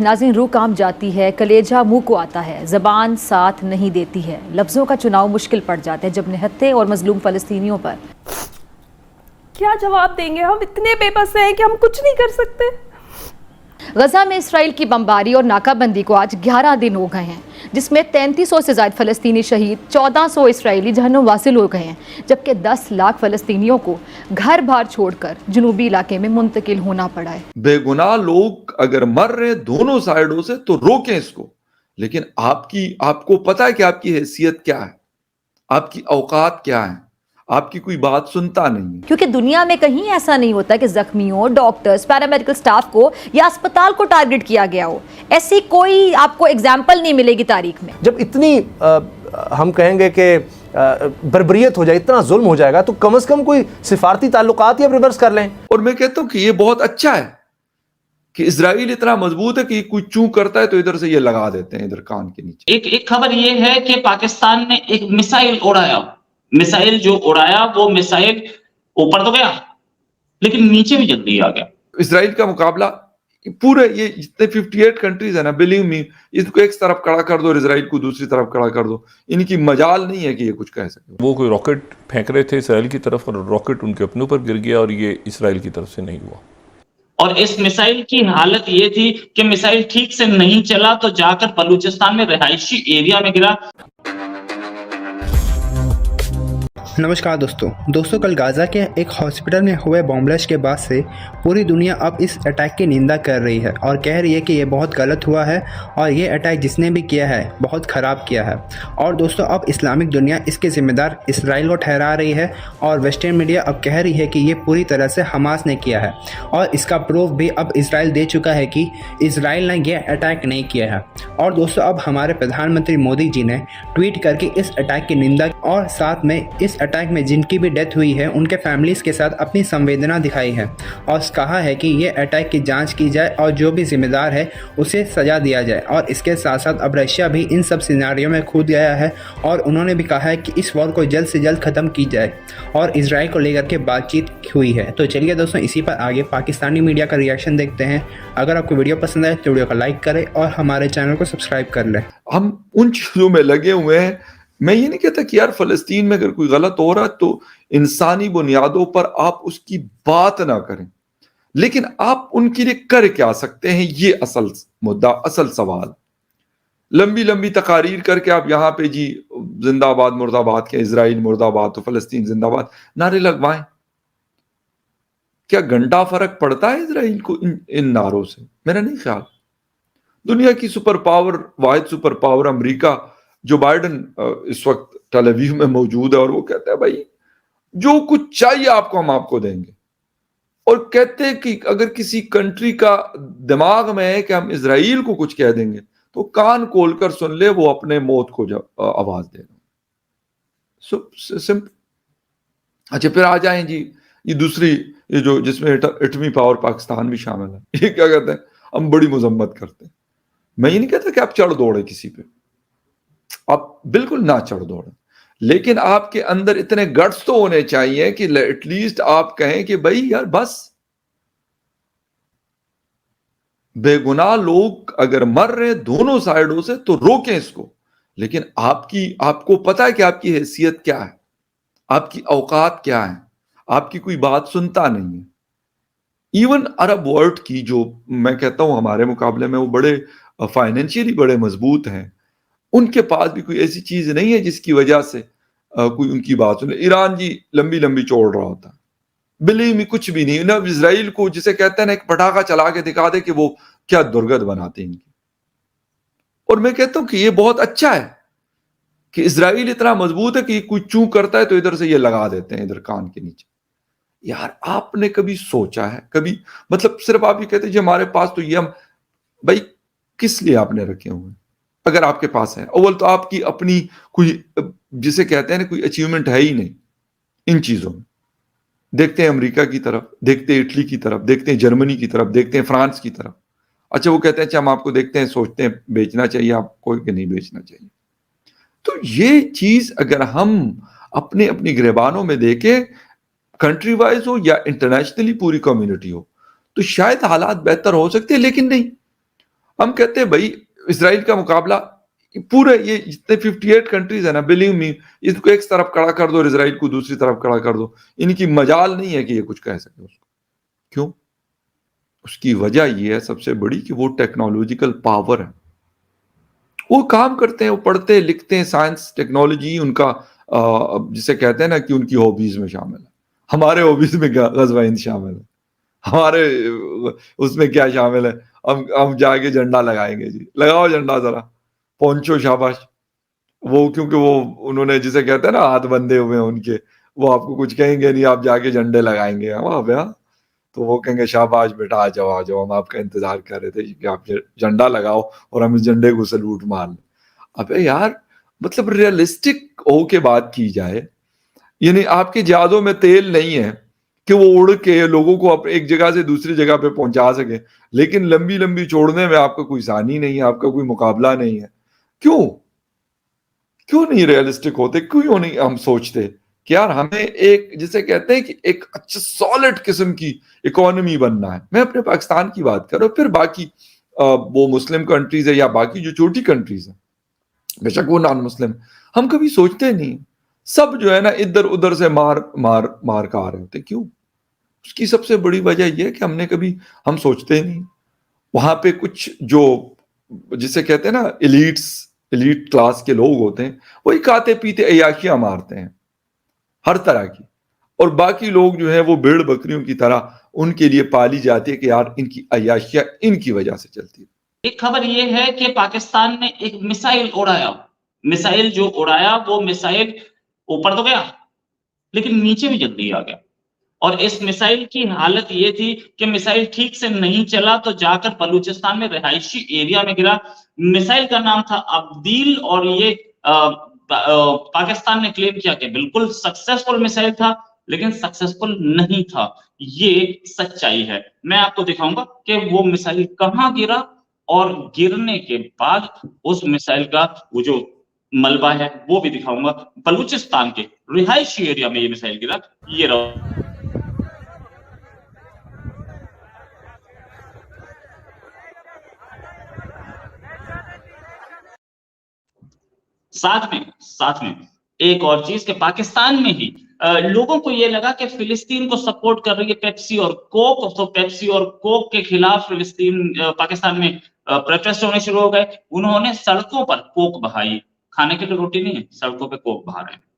ناظرین، روح کانپ جاتی ہے، کلیجہ منہ کو آتا ہے، زبان ساتھ نہیں دیتی ہے، لفظوں کا چناؤ مشکل پڑ جاتا ہے جب نہتے اور مظلوم فلسطینیوں پر کیا جواب دیں گے؟ ہم اتنے بے بس ہیں کہ ہم کچھ نہیں کر سکتے۔ غزہ میں اسرائیل کی بمباری اور ناکہ بندی کو آج 11 دن ہو گئے ہیں، جس میں 3300 سے زائد فلسطینی شہید، 1400 اسرائیلی جہنم واصل ہو گئے ہیں، جبکہ 10 لاکھ فلسطینیوں کو گھر بار چھوڑ کر جنوبی علاقے میں منتقل ہونا پڑا ہے۔ بے گناہ لوگ اگر مر رہے دونوں سائیڈوں سے تو روکیں اس کو، لیکن آپ کو پتا ہے کہ آپ کی حیثیت کیا ہے، آپ کی اوقات کیا ہے، آپ کی کوئی بات سنتا نہیں ہے۔ کیونکہ دنیا میں کہیں ایسا نہیں ہوتا کہ زخمیوں، ڈاکٹرز، پیرامیڈیکل سٹاف کو یا اسپتال کو ٹارگٹ کیا گیا ہو۔ ایسی کوئی آپ کو ایگزامپل نہیں ملے گی تاریخ میں۔ جب اتنی ہم کہیں گے کہ بربریت ہو جائے، اتنا ظلم ہو جائے گا، تو کم از کم کوئی سفارتی تعلقات یا ریورس کر لیں۔ اور میں کہتا ہوں کہ یہ بہت اچھا ہے کہ اسرائیل اتنا مضبوط ہے کہ کوئی چوں کرتا ہے تو ادھر سے یہ لگا دیتے ہیں ادھر کان کے نیچے۔ ایک خبر یہ ہے کہ پاکستان نے ایک میسائل اڑایا، میسائل جو اڑایا وہ میسائل اوپر تو گیا لیکن نیچے بھی جلدی آ گیا۔ اسرائیل کا مقابلہ پورے یہ جتنے 58 کنٹریز ہیں نا، بلیو می، اس کو ایک طرف کھڑا کر دو اور اسرائیل کو دوسری طرف کھڑا کر دو، ان کی مجال نہیں ہے کہ یہ کچھ کہہ سکے۔ وہ کوئی راکٹ پھینک رہے تھے اسرائیل کی طرف اور راکٹ ان کے اپنے اوپر گر گیا، اور یہ اسرائیل کی طرف سے نہیں ہوا۔ اور اس میسائل کی حالت یہ تھی کہ میسائل ٹھیک سے نہیں چلا تو جا کر بلوچستان میں رہائشی ایریا میں گرا۔ نمسکار دوستوں کل غزہ کے ایک ہاسپٹل میں ہوئے بم بلاسٹ کے بعد سے پوری دنیا اب اس اٹیک کی نندا کر رہی ہے اور کہہ رہی ہے کہ یہ بہت غلط ہوا ہے اور یہ اٹیک جس نے بھی کیا ہے بہت خراب کیا ہے۔ اور دوستوں اب اسلامک دنیا اس کے ذمہ دار اسرائیل کو ٹھہرا رہی ہے اور ویسٹرن میڈیا اب کہہ رہی ہے کہ یہ پوری طرح سے حماس نے کیا ہے، اور اس کا پروف بھی اب اسرائیل دے چکا ہے کہ اسرائیل نے یہ اٹیک نہیں کیا ہے۔ اور دوستوں اب ہمارے پردھان منتری مودی جی نے ٹویٹ کر کے اس اٹیک کی نندا اور ساتھ میں اس اٹیک میں جن کی بھی ڈیتھ ہوئی ہے ان کے فیملیز کے ساتھ اپنی سنویدنا دکھائی ہے اور کہا ہے کہ یہ اٹیک کی جانچ کی جائے اور جو بھی ذمہ دار ہے اسے سزا دیا جائے۔ اور اس کے ساتھ ساتھ اب رشیا بھی ان سب سیناریوں میں کھود گیا ہے اور انہوں نے بھی کہا ہے کہ اس وار کو جلد سے جلد ختم کی جائے اور اسرائیل کو لے کر کے بات چیت ہوئی ہے۔ تو چلیے دوستوں اسی پر آگے پاکستانی میڈیا کا ریئیکشن دیکھتے ہیں۔ اگر آپ کو ویڈیو پسند آئے تو ویڈیو کو لائک کریں اور ہمارے چینل کو سبسکرائب کر لیں۔ ہم ان چیزوں میں لگے ہوئے ہیں۔ میں یہ نہیں کہتا کہ یار فلسطین میں اگر کوئی غلط ہو رہا ہے تو انسانی بنیادوں پر آپ اس کی بات نہ کریں، لیکن آپ ان کے لیے کر کیا سکتے ہیں، یہ اصل مدعا، اصل سوال۔ لمبی لمبی تقاریر کر کے آپ یہاں پہ جی زندہ آباد مرد آباد کے، اسرائیل مرد آباد تو فلسطین زندہ آباد نعرے لگوائیں، کیا گھنٹہ فرق پڑتا ہے اسرائیل کو ان نعروں سے؟ میرا نہیں خیال۔ دنیا کی سپر پاور، واحد سپر پاور امریکہ، جو بائیڈن اس وقت ٹیل اویو میں موجود ہے اور وہ کہتا ہے بھائی جو کچھ چاہیے آپ کو ہم آپ کو دیں گے، اور کہتے ہیں کہ اگر کسی کنٹری کا دماغ میں ہے کہ ہم اسرائیل کو کچھ کہہ دیں گے تو کان کھول کر سن لے، وہ اپنے موت کو آواز دے گا۔ سمپل۔ اچھا پھر آ جائیں جی یہ دوسری، یہ جو جس میں ایٹمی پاور پاکستان بھی شامل ہے، یہ کیا کہتے ہیں، ہم بڑی مذمت کرتے ہیں۔ میں یہ نہیں کہتا کہ آپ چڑھ دوڑے کسی پہ، آپ بالکل نہ چڑھ دوڑیں، لیکن آپ کے اندر اتنے گٹس تو ہونے چاہیے کہ ایٹ لیسٹ آپ کہیں کہ بھائی یار بس، بے گناہ لوگ اگر مر رہے دونوں سائیڈوں سے تو روکیں اس کو، لیکن آپ کو پتا ہے کہ آپ کی حیثیت کیا ہے، آپ کی اوقات کیا ہے، آپ کی کوئی بات سنتا نہیں ہے۔ ایون عرب ورلڈ کی، جو میں کہتا ہوں ہمارے مقابلے میں وہ بڑے فائنینشیلی بڑے مضبوط ہیں، ان کے پاس بھی کوئی ایسی چیز نہیں ہے جس کی وجہ سے کوئی ان کی بات سنے۔ ایران جی لمبی لمبی چوڑ رہا ہوتا ہے، بلی میں کچھ بھی نہیں، نہ اسرائیل کو جسے کہتے ہیں نا ایک پٹاخہ چلا کے دکھا دے کہ وہ کیا درگت بناتے ہیں ان کی۔ اور میں کہتا ہوں کہ یہ بہت اچھا ہے کہ اسرائیل اتنا مضبوط ہے کہ یہ کوئی چوں کرتا ہے تو ادھر سے یہ لگا دیتے ہیں ادھر کان کے نیچے۔ یار آپ نے کبھی سوچا ہے، کبھی مطلب صرف آپ یہ کہتے ہیں جی ہمارے پاس تو یہ، ہم بھائی کس لیے آپ نے رکھے ہوئے ہیں؟ اگر آپ کے پاس ہے، اول تو آپ کی اپنی کوئی جسے کہتے ہیں نا کوئی اچیومنٹ ہے ہی نہیں ان چیزوں میں۔ دیکھتے ہیں امریکہ کی طرف، دیکھتے ہیں اٹلی کی طرف، دیکھتے ہیں جرمنی کی طرف، دیکھتے ہیں فرانس کی طرف۔ اچھا وہ کہتے ہیں اچھا ہم آپ کو دیکھتے ہیں، سوچتے ہیں بیچنا چاہیے آپ کو کہ نہیں بیچنا چاہیے۔ تو یہ چیز اگر ہم اپنے اپنی گریبانوں میں دیکھیں، کنٹری وائز ہو یا انٹرنیشنلی پوری کمیونٹی ہو، تو شاید حالات بہتر ہو سکتے ہیں، لیکن نہیں۔ ہم کہتے ہیں بھائی اسرائیل کا مقابلہ پورے یہ جتنے 58 کنٹریز ہیں نا، بلیو می، اس کو ایک طرف کھڑا کر دو اور اسرائیل کو دوسری طرف کھڑا کر دو، ان کی مجال نہیں ہے کہ یہ کچھ کہہ سکے اس کو. کیوں؟ اس کی وجہ یہ ہے سب سے بڑی کہ وہ ٹیکنالوجیکل پاور ہے. وہ کام کرتے ہیں، وہ پڑھتے لکھتے ہیں، سائنس ٹیکنالوجی ان کا جسے کہتے ہیں نا کہ ان کی ہابیز میں شامل ہے. ہمارے ہابیز میں غزوہ ہند شامل ہے، ہمارے اس میں کیا شامل ہے؟ ہم جا کے جھنڈا لگائیں گے. جی لگاؤ جھنڈا ذرا، پہنچو، شاباش. وہ کیونکہ وہ انہوں نے جسے کہتے ہیں نا ہاتھ بندھے ہوئے ہیں ان کے، وہ آپ کو کچھ کہیں گے نہیں، آپ جا کے جھنڈے لگائیں گے وہاں پہ. تو وہ کہیں گے شاباش بیٹا، آ جاؤ آ جاؤ، ہم آپ کا انتظار کر رہے تھے کہ آپ جھنڈا لگاؤ اور ہم اس جھنڈے کو سلوٹ مار لیں. ابے یار مطلب ریئلسٹک ہو کے بات کی جائے. یعنی آپ کے جہازوں میں تیل نہیں ہے کہ وہ اڑ کے لوگوں کو ایک جگہ سے دوسری جگہ پہ پہنچا سکے، لیکن لمبی لمبی چھوڑنے میں آپ کا کوئی ثانی نہیں ہے، آپ کا کوئی مقابلہ نہیں ہے. کیوں نہیں ریئلسٹک ہوتے؟ کیوں نہیں ہم سوچتے کہ یار ہمیں ایک جسے کہتے ہیں کہ ایک اچھا سالڈ قسم کی اکانومی بننا ہے. میں اپنے پاکستان کی بات کر رہا ہوں، پھر باقی وہ مسلم کنٹریز ہے یا باقی جو چھوٹی کنٹریز ہیں، بے شک وہ نان مسلم، ہم کبھی سوچتے نہیں. سب جو ہے نا ادھر ادھر سے مار کا آ رہے ہوتے. کیوں؟ اس کی سب سے بڑی وجہ یہ ہے کہ ہم سوچتے ہی نہیں. وہاں پہ کچھ جو جسے کہتے ہیں نا ایلیٹ کلاس کے لوگ ہوتے ہیں، وہی کھاتے پیتے عیاشیاں مارتے ہیں ہر طرح کی، اور باقی لوگ جو ہیں وہ بھیڑ بکریوں کی طرح ان کے لیے پالی جاتی ہے کہ یار ان کی عیاشیاں ان کی وجہ سے چلتی ہے. ایک خبر یہ ہے کہ پاکستان نے ایک میسائل اڑایا. میسائل جو اڑایا وہ میسائل اوپر تو گیا لیکن نیچے بھی جلدی آ گیا. اور اس میسائل کی حالت یہ تھی کہ میسائل ٹھیک سے نہیں چلا تو جا کر بلوچستان میں رہائشی ایریا میں گرا. میسائل کا نام تھا عبدیل، اور یہ پاکستان نے کلیم کیا کہ بالکل سکسیسفل میسائل تھا، لیکن سکسیسفل نہیں تھا. یہ سچائی ہے. میں آپ کو دکھاؤں گا کہ وہ میسائل کہاں گرا، اور گرنے کے بعد اس میسائل کا وہ جو ملبہ ہے وہ بھی دکھاؤں گا. بلوچستان کے رہائشی ایریا میں یہ میسائل گرا. یہ رہا. ساتھ میں ایک اور چیز کہ پاکستان میں ہی لوگوں کو یہ لگا کہ فلسطین کو سپورٹ کر رہی ہے پیپسی اور کوک، تو پیپسی اور کوک کے خلاف پاکستان میں پروٹیسٹ ہونے شروع ہو گئے. انہوں نے سڑکوں پر کوک بہائی. کھانے کے لیے روٹی نہیں ہے، سڑکوں پہ کوک بہا رہے ہیں.